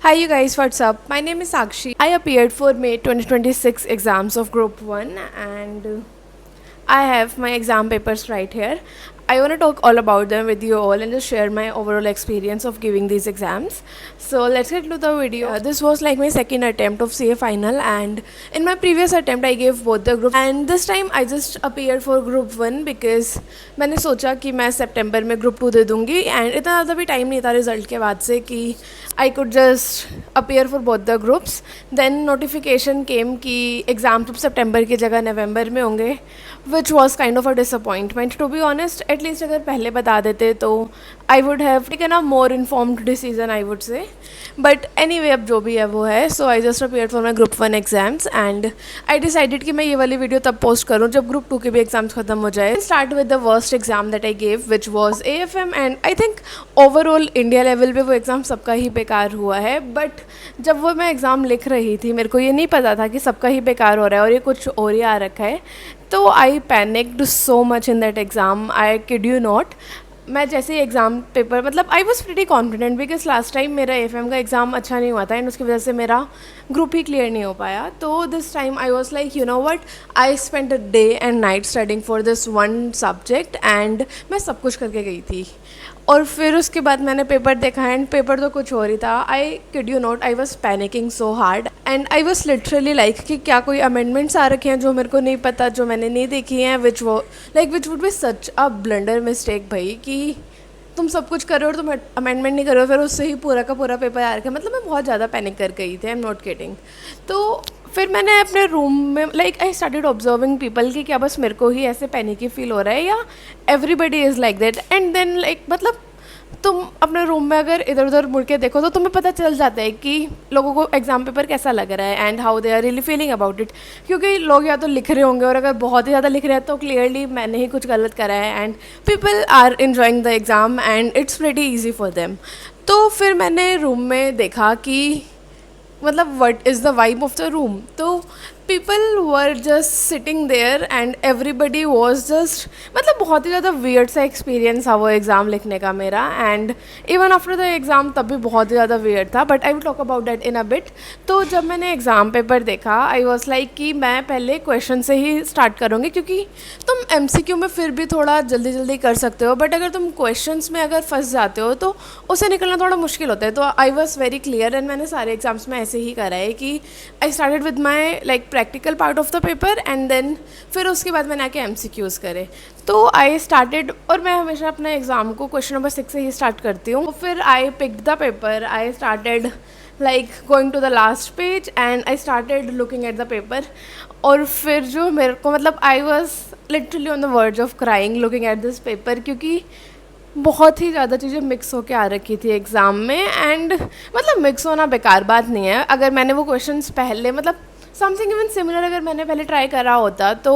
Hi you guys, what's up? My name is Sakshi. I appeared for May 2026 exams of Group 1 and I have my exam papers right here. I want to talk all about them with you all and just share my overall experience of giving these exams. So let's get to the video. This was like my second attempt of CA final, and in my previous attempt I gave both the groups, and this time I just appeared for group 1 because मैंने सोचा कि मैं सितंबर में group 2 दे दूँगी and इतना ज़्यादा भी time नहीं था रिजल्ट के बाद से कि I could just appear for both the groups. Then notification came कि एग्ज़ाम्स अब सितंबर की जगह नवंबर में होंगे, which was kind of a disappointment to be honest. At least अगर पहले बता देते तो I would have taken a more informed decision I would say. But anyway, अब जो भी है वो है. So I just appear for my group 1 exams and I decided कि मैं ये वाली वीडियो तब पोस्ट करूँ जब ग्रुप 2 के भी एग्जाम्स खत्म हो जाए. Start with the worst exam that I gave which was AFM, and I think overall India level पे वो एग्ज़ाम सबका ही बेकार हुआ है. बट जब वो मैं एग्ज़ाम लिख रही थी मेरे को ये नहीं पता था कि सबका ही बेकार हो रहा है और ये कुछ और ही आ रखा है. तो I panicked so much in that exam, I kid you not. मैं जैसे ही एग्ज़ाम पेपर मतलब I was pretty confident because last time मेरा AFM का एग्ज़ाम अच्छा नहीं हुआ था एंड उसकी वजह से मेरा ग्रुप ही क्लियर नहीं हो पाया. तो this time I was like you know what, I spend a day and night studying for this one subject and मैं सब कुछ करके गई थी. और फिर उसके बाद मैंने पेपर देखा एंड पेपर तो कुछ और ही था. आई kid you not, I was panicking so hard and I was literally like कि क्या कोई अमेंडमेंट्स आ रखे हैं जो मेरे को नहीं पता, जो मैंने नहीं देखी हैं, which would be such a blunder mistake भाई, कि तुम सब कुछ कर रहे हो और तुम अमेंडमेंट नहीं कर रहे हो, फिर उससे ही पूरा का पूरा पेपर आ रखा है. मतलब मैं बहुत ज़्यादा पैनिक कर गई थी, आई एम नॉट किडिंग. तो फिर मैंने अपने रूम में like I started observing people कि क्या बस मेरे को ही ऐसे पैनिक फील हो रहा है या everybody is like that. And then like मतलब तुम अपने रूम में अगर इधर उधर मुड़ के देखो तो तुम्हें पता चल जाता है कि लोगों को एग्जाम पेपर कैसा लग रहा है and how they are really feeling about it. क्योंकि लोग या तो लिख रहे होंगे और अगर बहुत ही ज़्यादा लिख रहे हैं तो क्लियरली मैंने ही कुछ गलत करा है and people are enjoying the exam and it's pretty easy for them. तो फिर मैंने रूम में देखा कि मतलब what is the vibe of the room. तो people were just sitting there and everybody was just मतलब बहुत ही ज़्यादा वियर्ड सा एक्सपीरियंस था वो एग्ज़ाम लिखने का मेरा. And even after the exam तब भी बहुत ही ज़्यादा वियर्ड था, but I will talk about that in a bit. तो जब मैंने एग्ज़ाम पेपर देखा आई वॉज लाइक कि मैं पहले क्वेश्चन से ही स्टार्ट करूँगी, क्योंकि तुम MCQ में फिर भी थोड़ा जल्दी जल्दी कर सकते हो, बट अगर तुम क्वेश्चंस में अगर फंस जाते हो तो उससे निकलना थोड़ा मुश्किल होता है. तो I was very clear and मैंने सारे एग्जाम्स में ऐसे ही करा है कि I started with my like practical part of the paper and then फिर उसके बाद मैंने आके MCQs करे. तो आई स्टार्टेड, और मैं हमेशा अपने एग्ज़ाम को क्वेश्चन नंबर 6 से ही स्टार्ट करती हूँ. फिर I picked the paper, I started like going to the last page and I started looking at the paper. और फिर जो मेरे को मतलब I was literally on the verge of crying looking at this paper, क्योंकि बहुत ही ज़्यादा चीज़ें मिक्स होके आ रखी थी एग्ज़ाम में. एंड मतलब मिक्स होना बेकार बात नहीं है. अगर मैंने वो क्वेश्चंस पहले मतलब समथिंग इवन सिमिलर अगर मैंने पहले ट्राई करा होता तो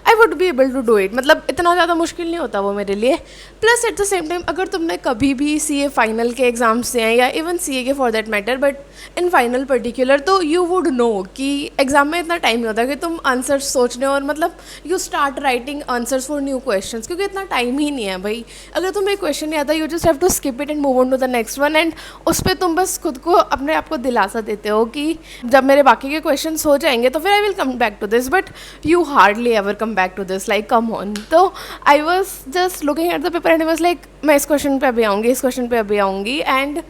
I would be able to do it. मतलब इतना ज़्यादा मुश्किल नहीं होता वो मेरे लिए. Plus at the same time अगर तुमने कभी भी CA फाइनल के एग्ज़ाम्स दिए हैं या इवन CA के for that matter, but in final particular, तो यू वुड नो कि एग्ज़ाम में इतना टाइम नहीं होता कि तुम आंसर्स सोचने और मतलब you start writing answers for new questions, क्योंकि इतना टाइम ही नहीं है भाई. अगर तुम्हें क्वेश्चन नहीं आता you just have to skip it and move on to the next one, and उस पर तुम बस खुद को अपने आप को दिलासा देते हो कि जब मेरे बाकी के क्वेश्चन हो जाएंगे तो फिर I will come back to this, but you hardly ever come back to this, like come on. तो I was just looking at the paper and was like मैं इस क्वेश्चन पे अभी आऊँगी, इस क्वेश्चन पे अभी आऊँगी. एंड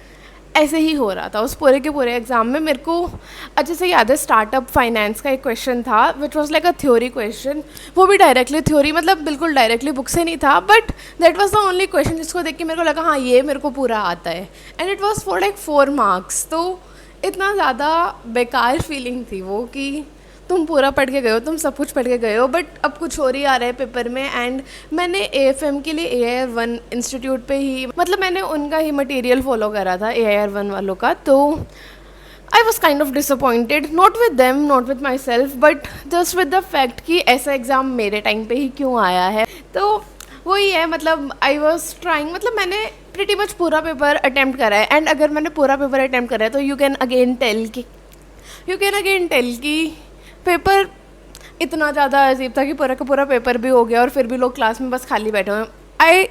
ऐसे ही हो रहा था उस पूरे के पूरे एग्ज़ाम में. मेरे को अच्छे से याद है स्टार्टअप फाइनेंस का एक क्वेश्चन था which was like a theory question. वो भी डायरेक्टली थ्योरी मतलब बिल्कुल डायरेक्टली बुक से नहीं था, but that was the only question जिसको देख के मेरे को लगा हाँ ये मेरे को पूरा आता है. And it was for like 4 marks. तो इतना ज़्यादा बेकार फीलिंग थी वो कि तुम पूरा पढ़ के गए हो, तुम सब कुछ पढ़ के गए हो, बट अब कुछ और ही आ रहा है पेपर में. एंड मैंने AFM के लिए AIR1 इंस्टीट्यूट पे ही मतलब मैंने उनका ही मटेरियल फॉलो करा था AIR1 वालों का. तो I was kind of disappointed, not with them, not with my self, but just with the fact कि ऐसा एग्ज़ाम मेरे टाइम पे ही क्यों आया है. तो वही है मतलब आई वॉज ट्राइंग, मतलब मैंने प्रिटी मच पूरा पेपर अटैम्प्ट करा है. एंड अगर मैंने पूरा पेपर अटैम्प्ट करा है तो यू कैन अगेन टेल कि पेपर इतना ज़्यादा अजीब था कि पूरा का पूरा पेपर भी हो गया और फिर भी लोग क्लास में बस खाली बैठे हुए. आई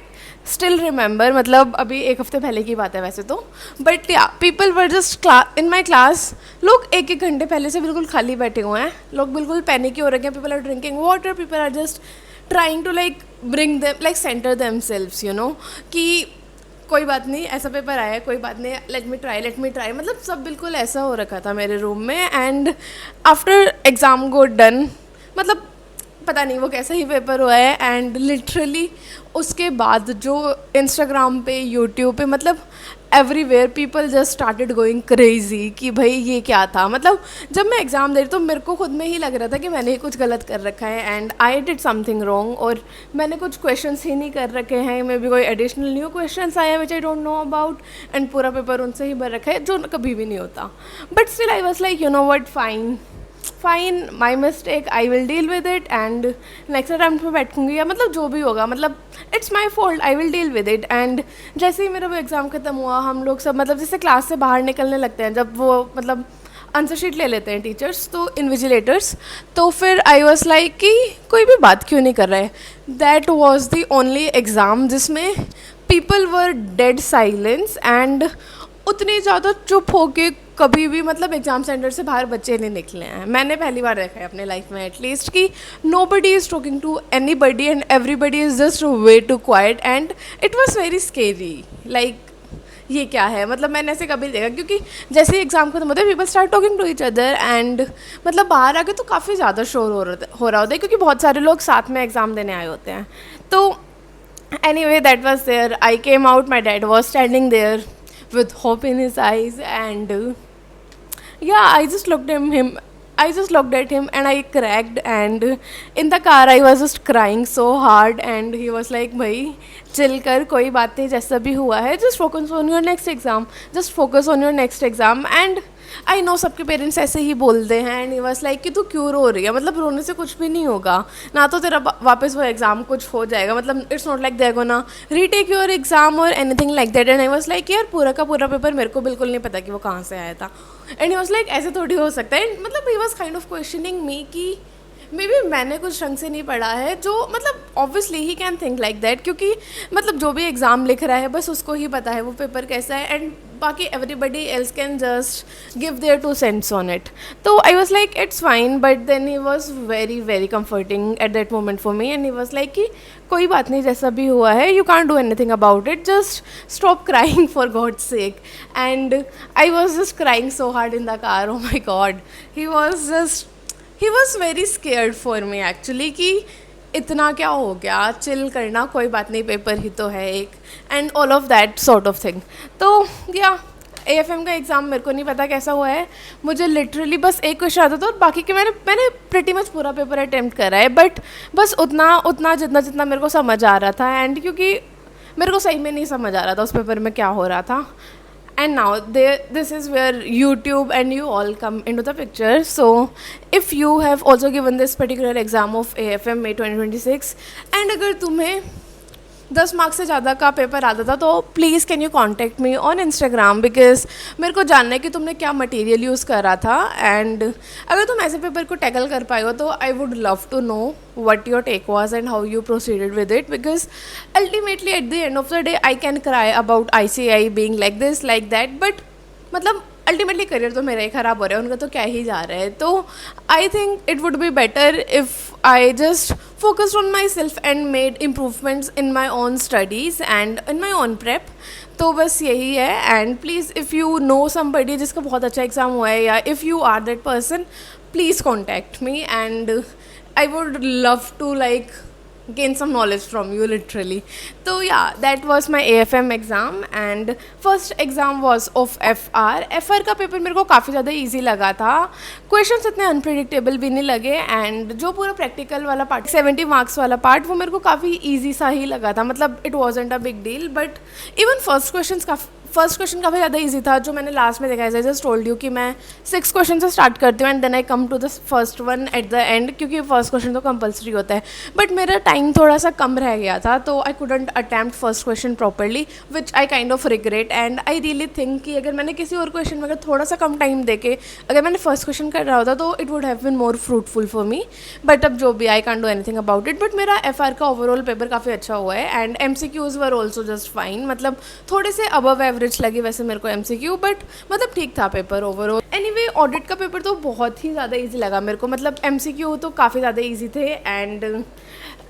स्टिल रिमेंबर, मतलब अभी एक हफ्ते पहले की बात है वैसे तो, बट या people were just in my class, लोग एक एक घंटे पहले से बिल्कुल खाली बैठे हुए हैं, लोग बिल्कुल पैनिक हो रखे हैं, people are drinking water, people are just trying to like bring them like center themselves, you know, कि कोई बात नहीं, ऐसा पेपर आया है, कोई बात नहीं, लेट मी ट्राई, मतलब सब बिल्कुल ऐसा हो रखा था मेरे रूम में. And after exam go done, मतलब पता नहीं वो कैसा ही पेपर हुआ है. एंड लिटरली उसके बाद जो इंस्टाग्राम पे, यूट्यूब पे, मतलब everywhere people just started going crazy कि भाई ये क्या था. मतलब जब मैं एग्ज़ाम दे रही तो मेरे को खुद में ही लग रहा था कि मैंने कुछ गलत कर रखा है and I did something wrong, और मैंने कुछ क्वेश्चंस ही नहीं कर रखे हैं, मे बी कोई एडिशनल न्यू क्वेश्चंस आए हैं which I don't know about, and पूरा पेपर उनसे ही भर रखा है जो कभी भी नहीं होता. But still I was like, you know what, fine, my mistake, I will deal with it, and next attempt में बैठूंगी, या मतलब जो भी होगा, मतलब it's my fault, I will deal with it. And जैसे ही मेरा वो एग्ज़ाम ख़त्म हुआ, हम लोग सब मतलब जैसे क्लास से बाहर निकलने लगते हैं, जब वो मतलब आंसर शीट ले लेते हैं टीचर्स, तो इन्विजिलेटर्स, तो फिर आई वॉज लाइक कि कोई भी बात क्यों नहीं कर रहा है. That was the only exam जिसमें people were dead silence, and उतनी ज़्यादा चुप होके कभी भी मतलब एग्ज़ाम सेंटर से बाहर बच्चे नहीं निकले हैं. मैंने पहली बार देखा है अपने लाइफ में एटलीस्ट कि nobody is talking to anybody and everybody is just way too quiet, and it was very scary. Like ये क्या है, मतलब मैंने ऐसे कभी देखा, क्योंकि जैसे ही एग्ज़ाम खत्म होता है people start talking to each other, and मतलब बाहर आके तो काफ़ी ज़्यादा शोर हो रहा होता है, क्योंकि बहुत सारे लोग साथ में एग्ज़ाम देने आए होते हैं. तो anyway, that was there. I came out, my dad was standing there with hope in his eyes, and yeah, I just looked at him and I cracked, and in the car I was just crying so hard, and he was like, भाई chill कर, कोई बात नहीं, जैसा भी हुआ है, just focus on your next exam, just focus on your next exam. And I know सबके पेरेंट्स ऐसे ही बोलते हैं, एंड ही वाज लाइक कि तू क्यों रो रही है, मतलब रोने से कुछ भी नहीं होगा ना, तो तेरा वापस वो एग्ज़ाम कुछ हो जाएगा, मतलब it's not like they are gonna retake your exam और anything like that. And I was like यार पूरा का पूरा पेपर मेरे को बिल्कुल नहीं पता कि वो कहाँ से आया था. एंड ही वाज लाइक ऐसे थोड़ी हो सकता है, मतलब he was kind of questioning me कि मे बी मैंने कुछ ढंग से नहीं पढ़ा है, जो मतलब obviously he can think like that, क्योंकि मतलब जो भी एग्ज़ाम लिख रहा है बस उसको ही पता है वो पेपर कैसा है, एंड बाकी everybody else can just give their 2 cents on it. तो I was like it's fine, but then he was very very comforting at that moment for me, and he was like कि कोई बात नहीं, जैसा भी हुआ है you can't do anything about it, just stop crying for God's sake. And I was just crying so hard in the car. Oh my God, he was very scared for me actually कि इतना क्या हो गया, chill करना, कोई बात नहीं, paper ही तो है एक, and all of that sort of thing. तो या AFM का एग्ज़ाम मेरे को नहीं पता कैसा हुआ है, मुझे लिटरली बस एक क्वेश्चन आता था, और बाकी के मैंने प्रेटी मच पूरा पेपर अटैम्प्ट करा है, बट बस उतना जितना मेरे को समझ आ रहा था, एंड क्योंकि मेरे को सही में नहीं समझ आ रहा था उस पेपर में क्या हो रहा था. And now this is where YouTube and you all come into the picture. So if you have also given this particular exam of AFM May 2026, and अगर तुम्हें 10 मार्क्स से ज़्यादा का पेपर आता था, तो please can you contact me on Instagram, because मेरे को जानना है कि तुमने क्या मटेरियल यूज़ करा था, एंड अगर तुम ऐसे पेपर को टैकल कर पाए हो तो I would love to know what your take was and how you proceeded with it, because ultimately at the end of the day I can cry about ICI being like this like that, but मतलब ultimately career तो मेरा ही ख़राब हो रहा है, उनका तो क्या ही जा रहा है. तो I think it would be better if I just focused on myself and made improvements in my own studies and in my own prep. तो बस यही है. And please if you know somebody जिसका बहुत अच्छा exam हुआ है, या if you are that person, please contact me, and I would love to like gain some knowledge from you literally. So yeah, that was my AFM exam, and first exam was of FR का paper मेरे को काफ़ी ज़्यादा easy लगा था, questions इतने unpredictable भी नहीं लगे, एंड जो पूरा प्रैक्टिकल वाला पार्ट 70 मार्क्स वाला पार्ट वो मेरे को काफ़ी ईजी सा ही लगा था, मतलब it wasn't a big deal. But even first question काफ़ी ज़्यादा इजी था जो मैंने लास्ट में देखा है। जस्ट टोल्ड यू कि मैं 6 क्वेश्चन से स्टार्ट करती हूँ and then I come to the first one at the end, क्योंकि फर्स्ट क्वेश्चन तो कंपलसरी होता है। बट मेरा टाइम थोड़ा सा कम रह गया था तो I couldn't attempt first question properly, which I kind of regret. And I really think कि अगर मैंने किसी और क्वेश्चन में अगर थोड़ा सा कम टाइम देके अगर मैंने फर्स्ट क्वेश्चन कर रहा होता तो it would have been more fruitful for me. But अब जो भी, I can do anything about it. But मेरा FR का ओवरऑल पेपर काफ़ी अच्छा हुआ है and MCQs were also just fine, मतलब थोड़े से अबव एवरेज लगे वैसे मेरे को MCQ, बट मतलब ठीक था पेपर ओवरऑल। एनीवे ऑडिट का पेपर तो बहुत ही ज़्यादा इजी लगा मेरे को, मतलब MCQ तो काफ़ी ज़्यादा इजी थे एंड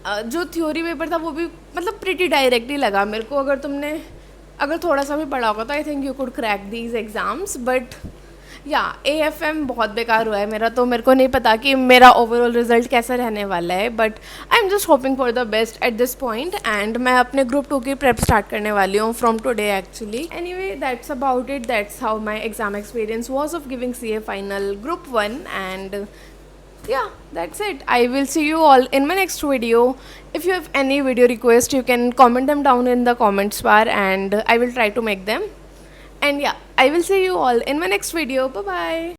जो थ्योरी पेपर था वो भी मतलब प्रिटी डायरेक्ट ही लगा मेरे को। अगर थोड़ा सा भी पढ़ा होगा तो I think you could crack these exams. But या AFM बहुत बेकार हुआ है मेरा, तो मेरे को नहीं पता कि मेरा ओवरऑल रिजल्ट कैसा रहने वाला है। But I am just hoping for the best at this point and मैं अपने ग्रुप 2 की प्रेप स्टार्ट करने वाली हूँ from today actually. Anyway that's about it, that's how my exam experience was of giving CA final group 1 and yeah, that's it. I will see you all in my next video. If you have any video request you can comment them down in the comments bar and I will try to make them. And yeah, I will see you all in my next video. Bye bye.